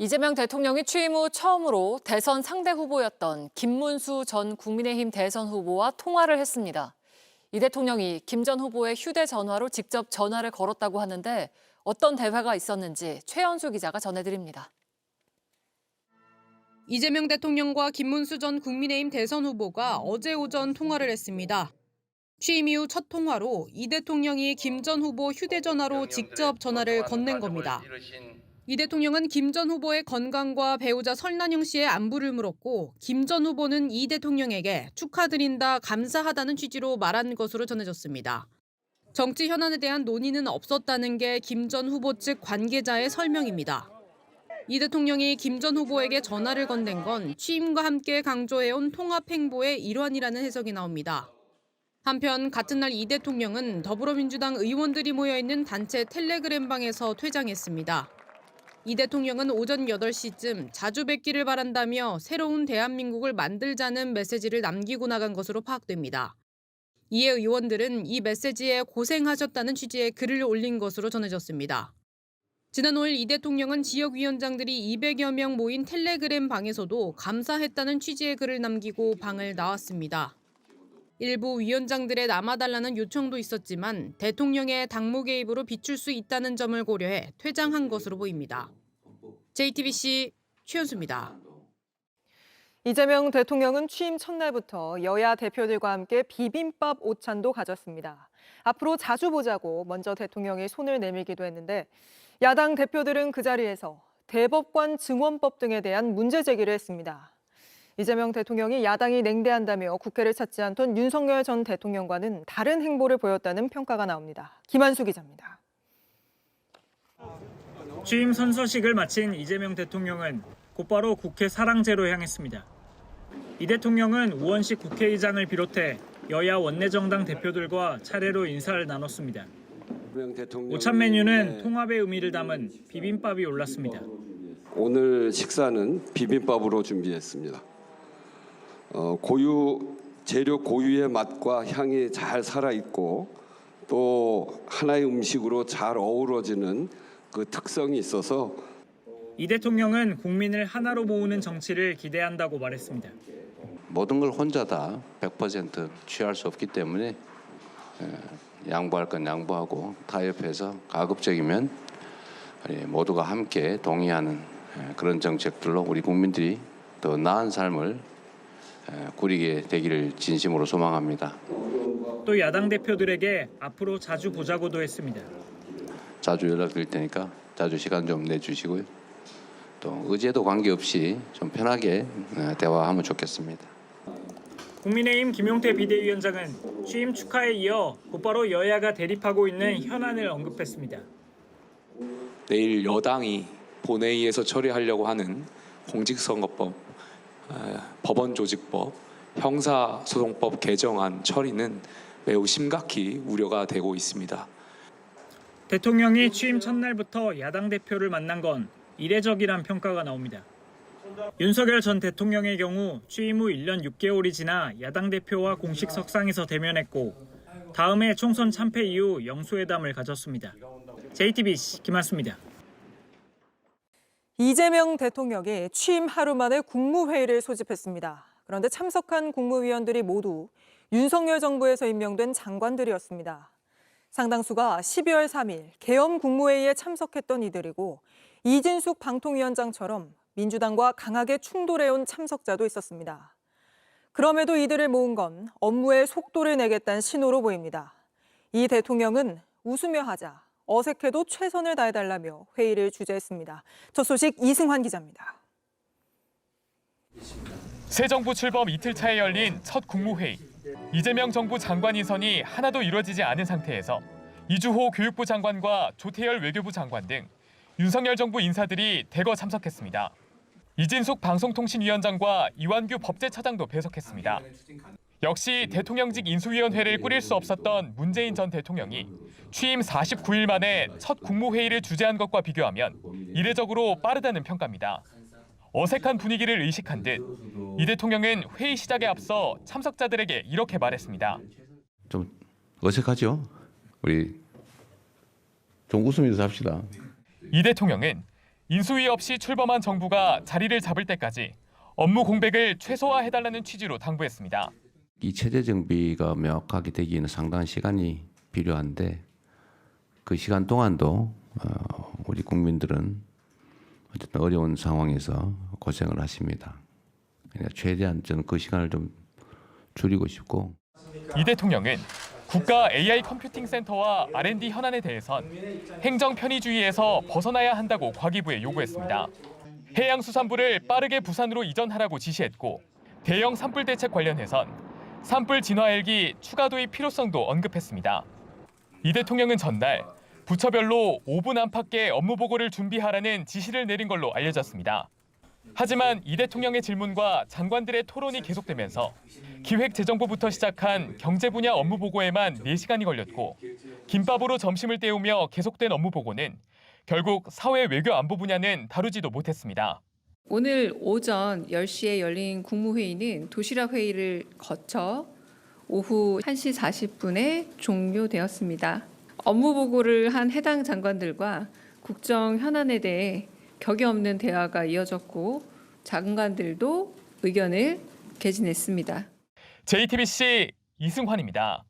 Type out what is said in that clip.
이재명 대통령이 취임 후 처음으로 대선 상대 후보였던 김문수 전 국민의힘 대선 후보와 통화를 했습니다. 이 대통령이 김 전 후보의 휴대전화로 직접 전화를 걸었다고 하는데 어떤 대화가 있었는지 최연수 기자가 전해드립니다. 이재명 대통령과 김문수 전 국민의힘 대선 후보가 어제 오전 통화를 했습니다. 취임 이후 첫 통화로 이 대통령이 김 전 후보 휴대전화로 직접 전화를 건넨 겁니다. 이 대통령은 김 전 후보의 건강과 배우자 설난영 씨의 안부를 물었고 김 전 후보는 이 대통령에게 축하드린다, 감사하다는 취지로 말한 것으로 전해졌습니다. 정치 현안에 대한 논의는 없었다는 게 김 전 후보 측 관계자의 설명입니다. 이 대통령이 김 전 후보에게 전화를 건넨 건 취임과 함께 강조해온 통합 행보의 일환이라는 해석이 나옵니다. 한편 같은 날 이 대통령은 더불어민주당 의원들이 모여있는 단체 텔레그램방에서 퇴장했습니다. 이 대통령은 오전 8시쯤 자주 뵙기를 바란다며 새로운 대한민국을 만들자는 메시지를 남기고 나간 것으로 파악됩니다. 이에 의원들은 이 메시지에 고생하셨다는 취지의 글을 올린 것으로 전해졌습니다. 지난 5일 이 대통령은 지역위원장들이 200여 명 모인 텔레그램 방에서도 감사했다는 취지의 글을 남기고 방을 나왔습니다. 일부 위원장들의 남아달라는 요청도 있었지만 대통령의 당무 개입으로 비출 수 있다는 점을 고려해 퇴장한 것으로 보입니다. JTBC 최연수입니다. 이재명 대통령은 취임 첫날부터 여야 대표들과 함께 비빔밥 오찬도 가졌습니다. 앞으로 자주 보자고 먼저 대통령이 손을 내밀기도 했는데 야당 대표들은 그 자리에서 대법관 증원법 등에 대한 문제 제기를 했습니다. 이재명 대통령이 야당이 냉대한다며 국회를 찾지 않던 윤석열 전 대통령과는 다른 행보를 보였다는 평가가 나옵니다. 김한수 기자입니다. 취임 선서식을 마친 이재명 대통령은 곧바로 국회 사랑제로 향했습니다. 이 대통령은 우원식 국회의장을 비롯해 여야 원내정당 대표들과 차례로 인사를 나눴습니다. 오찬 메뉴는 통합의 의미를 담은 비빔밥이 올랐습니다. 오늘 식사는 비빔밥으로 준비했습니다. 재료 고유의 맛과 향이 잘 살아있고 또 하나의 음식으로 잘 어우러지는 그 특성이 있어서 이 대통령은 국민을 하나로 모으는 정치를 기대한다고 말했습니다. 모든 걸 혼자 다 100% 취할 수 없기 때문에 양보할 건 양보하고 타협해서 가급적이면 모두가 함께 동의하는 그런 정책들로 우리 국민들이 더 나은 삶을 꾸리게 되기를 진심으로 소망합니다. 또 야당 대표들에게 앞으로 자주 보자고도 했습니다. 자주 연락드릴 테니까 자주 시간 좀 내주시고요. 또 의제도 관계없이 좀 편하게 대화하면 좋겠습니다. 국민의힘 김용태 비대위원장은 취임 축하에 이어 곧바로 여야가 대립하고 있는 현안을 언급했습니다. 내일 여당이 본회의에서 처리하려고 하는 공직선거법, 법원조직법, 형사소송법 개정안 처리는 매우 심각히 우려가 되고 있습니다. 대통령이 취임 첫날부터 야당 대표를 만난 건 이례적이란 평가가 나옵니다. 윤석열 전 대통령의 경우 취임 후 1년 6개월이 지나 야당 대표와 공식 석상에서 대면했고 다음해 총선 참패 이후 영수회담을 가졌습니다. JTBC 김한수입니다. 이재명 대통령이 취임 하루 만에 국무회의를 소집했습니다. 그런데 참석한 국무위원들이 모두 윤석열 정부에서 임명된 장관들이었습니다. 상당수가 12월 3일 계엄 국무회의에 참석했던 이들이고 이진숙 방통위원장처럼 민주당과 강하게 충돌해온 참석자도 있었습니다. 그럼에도 이들을 모은 건 업무에 속도를 내겠다는 신호로 보입니다. 이 대통령은 웃으며 하자, 어색해도 최선을 다해달라며 회의를 주재했습니다. 첫 소식 이승환 기자입니다. 새 정부 출범 이틀 차에 열린 첫 국무회의. 이재명 정부 장관 인선이 하나도 이루어지지 않은 상태에서 이주호 교육부 장관과 조태열 외교부 장관 등 윤석열 정부 인사들이 대거 참석했습니다. 이진숙 방송통신위원장과 이완규 법제처장도 배석했습니다. 역시 대통령직 인수위원회를 꾸릴 수 없었던 문재인 전 대통령이 취임 49일 만에 첫 국무회의를 주재한 것과 비교하면 이례적으로 빠르다는 평가입니다. 어색한 분위기를 의식한 듯 이 대통령은 회의 시작에 앞서 참석자들에게 이렇게 말했습니다. 좀 어색하죠? 우리 좀 웃으면서 합시다. 이 대통령은 인수위 없이 출범한 정부가 자리를 잡을 때까지 업무 공백을 최소화해달라는 취지로 당부했습니다. 이 체제 정비가 명확하게 되기에는 상당한 시간이 필요한데 그 시간 동안도 우리 국민들은 어쨌든 어려운 상황에서 고생을 하십니다. 그러니까 최대한 저는 그 시간을 좀 줄이고 싶고. 이 대통령은 국가 AI 컴퓨팅 센터와 R&D 현안에 대해선 행정 편의주의에서 벗어나야 한다고 과기부에 요구했습니다. 해양수산부를 빠르게 부산으로 이전하라고 지시했고 대형 산불 대책 관련해선 산불 진화 헬기 추가 도입 필요성도 언급했습니다. 이 대통령은 전날 부처별로 5분 안팎의 업무 보고를 준비하라는 지시를 내린 걸로 알려졌습니다. 하지만 이 대통령의 질문과 장관들의 토론이 계속되면서 기획재정부부터 시작한 경제 분야 업무 보고에만 4시간이 걸렸고 김밥으로 점심을 때우며 계속된 업무 보고는 결국 사회 외교 안보 분야는 다루지도 못했습니다. 오늘 오전 10시에 열린 국무회의는 도시락 회의를 거쳐 오후 1시 40분에 종료되었습니다. 업무 보고를 한 해당 장관들과 국정 현안에 대해 격이 없는 대화가 이어졌고 장관들도 의견을 개진했습니다. JTBC 이승환입니다.